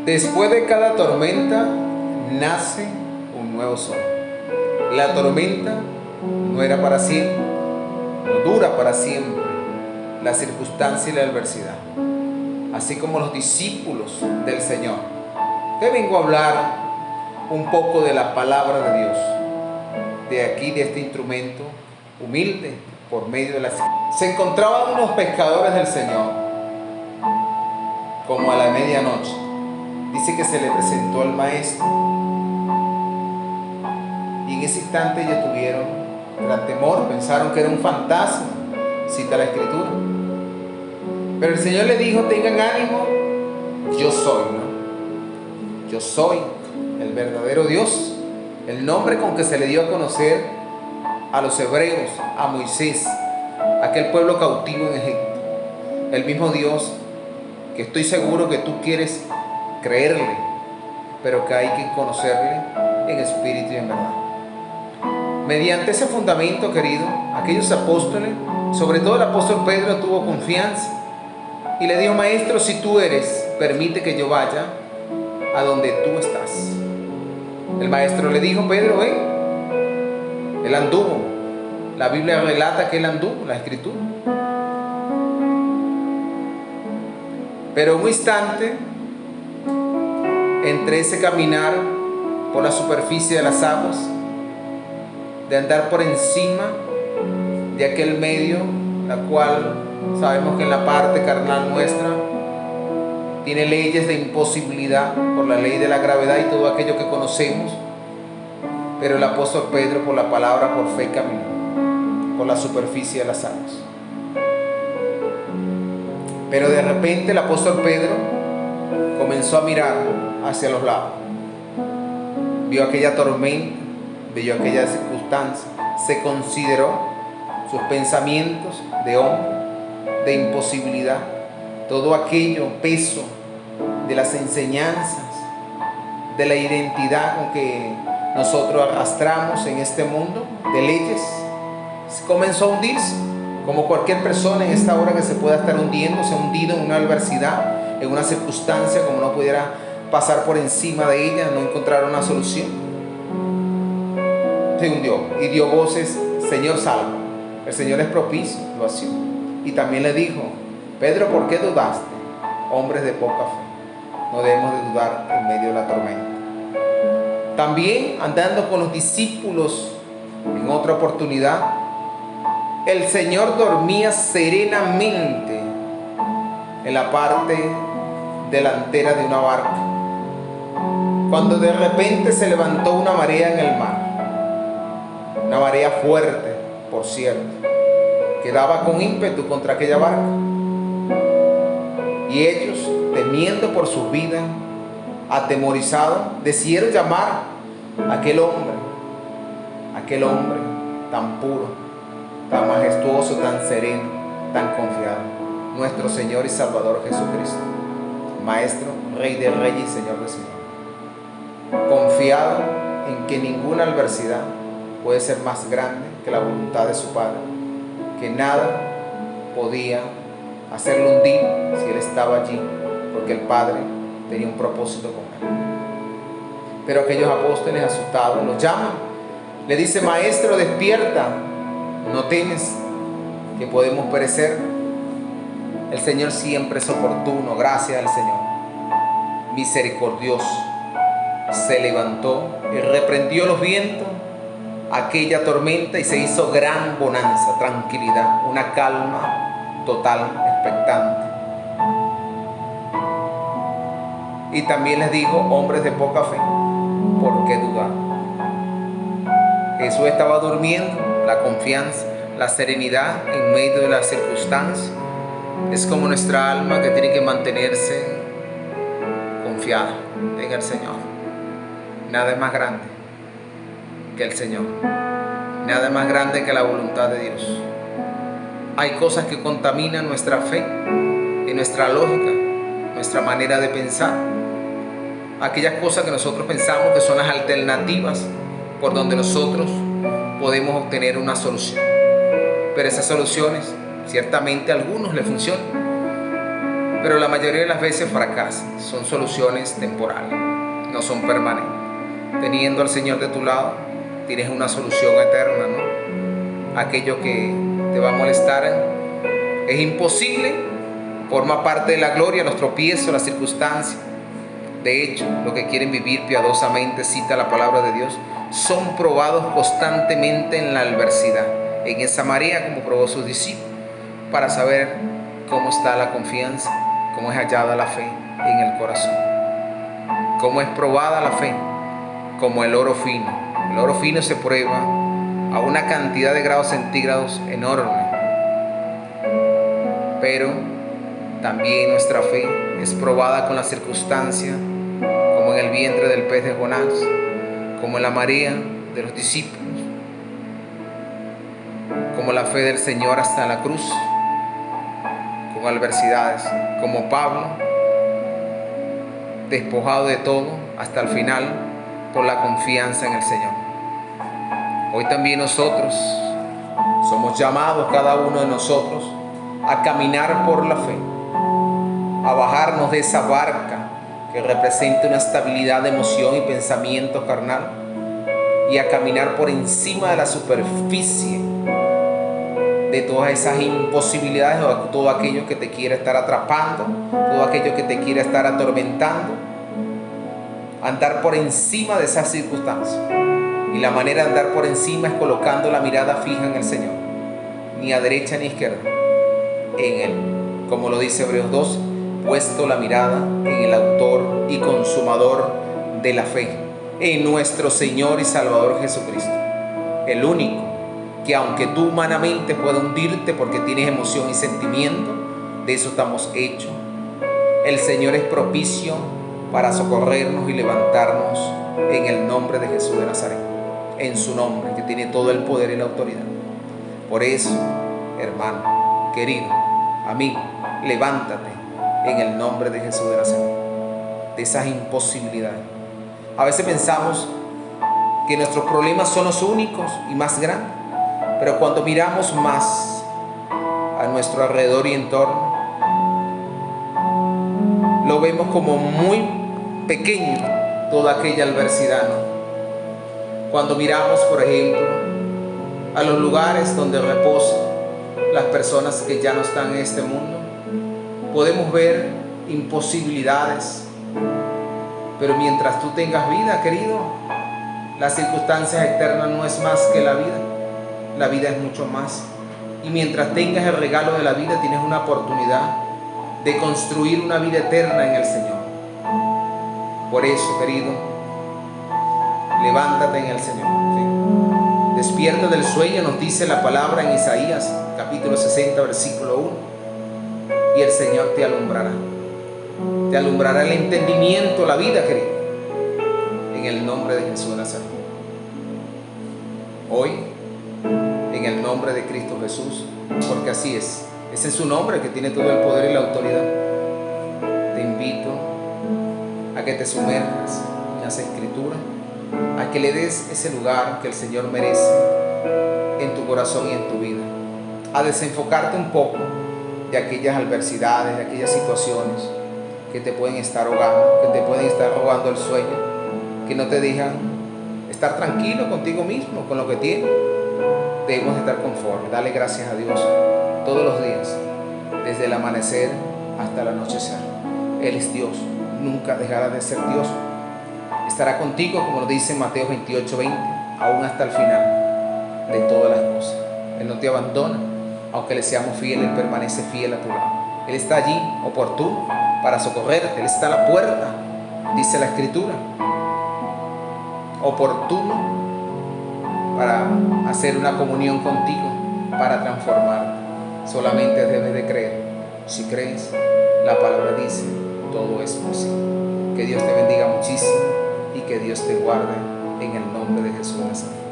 Después de cada tormenta nace un nuevo sol. La tormenta no era para siempre, no dura para siempre la circunstancia y la adversidad. Así como los discípulos del Señor. Te vengo a hablar un poco de la palabra de Dios, de aquí, de este instrumento humilde por medio de la... Se encontraban unos pescadores del Señor, como a la medianoche. Dice que se le presentó el maestro, y en ese instante ellos tuvieron gran temor, pensaron que era un fantasma, cita la Escritura. Pero el Señor le dijo: tengan ánimo, yo soy, ¿no? Yo soy el verdadero Dios, el nombre con que se le dio a conocer a los hebreos, a Moisés, aquel pueblo cautivo en Egipto. El mismo Dios que estoy seguro que tú quieres creerle, pero que hay que conocerle en espíritu y en verdad. Mediante ese fundamento, querido, aquellos apóstoles, sobre todo el apóstol Pedro, tuvo confianza y le dijo: maestro, si tú eres, permite que yo vaya a donde tú estás. El maestro le dijo: Pedro, ven. Él anduvo. La Biblia relata que él anduvo, la Escritura. Pero en un instante, entre ese caminar por la superficie de las aguas, de andar por encima de aquel medio, la cual sabemos que en la parte carnal nuestra tiene leyes de imposibilidad por la ley de la gravedad y todo aquello que conocemos, pero el apóstol Pedro, por la palabra, por fe, caminó por la superficie de las aguas. Pero de repente el apóstol Pedro comenzó a mirar hacia los lados, vio aquella tormenta, vio aquella circunstancia, se consideró sus pensamientos de hombre, de imposibilidad, todo aquello, peso de las enseñanzas, de la identidad con que nosotros arrastramos en este mundo, de leyes, comenzó a hundirse, como cualquier persona en esta hora que se pueda estar hundiendo, se ha hundido en una adversidad, en una circunstancia, como no pudiera pasar por encima de ella, no encontrar una solución. Se hundió y dio voces: Señor, salva. El Señor es propicio, lo hacía. Y también le dijo: Pedro, ¿por qué dudaste? Hombres de poca fe, no debemos de dudar en medio de la tormenta. También andando con los discípulos en otra oportunidad, el Señor dormía serenamente en la parte delantera de una barca, cuando de repente se levantó una marea en el mar, una marea fuerte, por cierto, que daba con ímpetu contra aquella barca, y ellos, temiendo por sus vidas, atemorizados, decidieron llamar a aquel hombre tan puro, tan majestuoso, tan sereno, tan confiado, nuestro Señor y Salvador Jesucristo, Maestro, Rey de Reyes y Señor de Señores, confiado en que ninguna adversidad puede ser más grande que la voluntad de su Padre, que nada podía hacerlo hundir si Él estaba allí, porque el Padre tenía un propósito con Él. Pero aquellos apóstoles, asustados, lo llaman, le dice: maestro, despierta, ¿no temes que podemos perecer? El Señor siempre es oportuno, gracias al Señor, misericordioso. Se levantó y reprendió los vientos, aquella tormenta, y se hizo gran bonanza, tranquilidad, una calma total, expectante. Y también les dijo: hombres de poca fe, ¿por qué dudar? Jesús estaba durmiendo. La confianza, la serenidad en medio de las circunstancias es como nuestra alma, que tiene que mantenerse confiada en el Señor. Nada es más grande que el Señor, nada es más grande que la voluntad de Dios. Hay cosas que contaminan nuestra fe y nuestra lógica, nuestra manera de pensar. Aquellas cosas que nosotros pensamos que son las alternativas por donde nosotros podemos obtener una solución. Pero esas soluciones, ciertamente a algunos les funcionan, pero la mayoría de las veces fracasan. Son soluciones temporales, no son permanentes. Teniendo al Señor de tu lado, tienes una solución eterna, ¿no? Aquello que te va a molestar es imposible, forma parte de la gloria, los tropiezos, las circunstancias. De hecho, los que quieren vivir piadosamente, cita la palabra de Dios, son probados constantemente en la adversidad, en esa marea como probó sus discípulos, para saber cómo está la confianza, cómo es hallada la fe en el corazón, cómo es probada la fe, como el oro fino. El oro fino se prueba a una cantidad de grados centígrados enorme, pero también nuestra fe es probada con las circunstancias, como en el vientre del pez de Jonás, como en la marea de los discípulos, como la fe del Señor hasta la cruz, con adversidades, como Pablo, despojado de todo hasta el final por la confianza en el Señor. Hoy también nosotros somos llamados, cada uno de nosotros, a caminar por la fe, a bajarnos de esa barca que representa una estabilidad de emoción y pensamiento carnal, y a caminar por encima de la superficie de todas esas imposibilidades, o todo aquello que te quiere estar atrapando, todo aquello que te quiere estar atormentando. Andar por encima de esas circunstancias, y la manera de andar por encima es colocando la mirada fija en el Señor, ni a derecha ni a izquierda, en Él, como lo dice Hebreos 2, puesto la mirada en el autor y consumador de la fe, en nuestro Señor y Salvador Jesucristo, el único que, aunque tú humanamente puedas hundirte porque tienes emoción y sentimiento, de eso estamos hechos. El Señor es propicio para socorrernos y levantarnos en el nombre de Jesús de Nazaret, en su nombre, que tiene todo el poder y la autoridad. Por eso, hermano, querido, amigo, levántate en el nombre de Jesús de Nazaret, de esas imposibilidades. A veces pensamos que nuestros problemas son los únicos y más grandes, pero cuando miramos más a nuestro alrededor y entorno, lo vemos como muy pequeño toda aquella adversidad, ¿no? Cuando miramos, por ejemplo, a los lugares donde reposan las personas que ya no están en este mundo, podemos ver imposibilidades, pero mientras tú tengas vida, querido, las circunstancias externas no es más que la vida es mucho más, y mientras tengas el regalo de la vida, tienes una oportunidad de construir una vida eterna en el Señor. Por eso, querido, levántate en el Señor, ¿sí? Despierta del sueño, nos dice la palabra en Isaías, capítulo 60, versículo 1. Y el Señor te alumbrará. Te alumbrará el entendimiento, la vida, querido, en el nombre de Jesús de Nazaret. Hoy, en el nombre de Cristo Jesús, porque así es. Ese es su nombre, que tiene todo el poder y la autoridad. Te invito a que te sumerjas en las Escrituras, a que le des ese lugar que el Señor merece en tu corazón y en tu vida, a desenfocarte un poco de aquellas adversidades, de aquellas situaciones que te pueden estar ahogando, que te pueden estar robando el sueño, que no te dejan estar tranquilo contigo mismo, con lo que tienes. Debemos estar conformes, darle gracias a Dios todos los días, desde el amanecer hasta el anochecer. Él es Dios, nunca dejará de ser Dios. Estará contigo, como lo dice Mateo 28:20, aún hasta el final de todas las cosas. Él no te abandona, aunque le seamos fieles, Él permanece fiel a tu lado. Él está allí, oportuno, para socorrerte. Él está a la puerta, dice la Escritura, oportuno para hacer una comunión contigo, para transformarte. Solamente debes de creer. Si crees, la palabra dice, todo es posible. Que Dios te bendiga muchísimo y que Dios te guarde en el nombre de Jesús de Nazaret.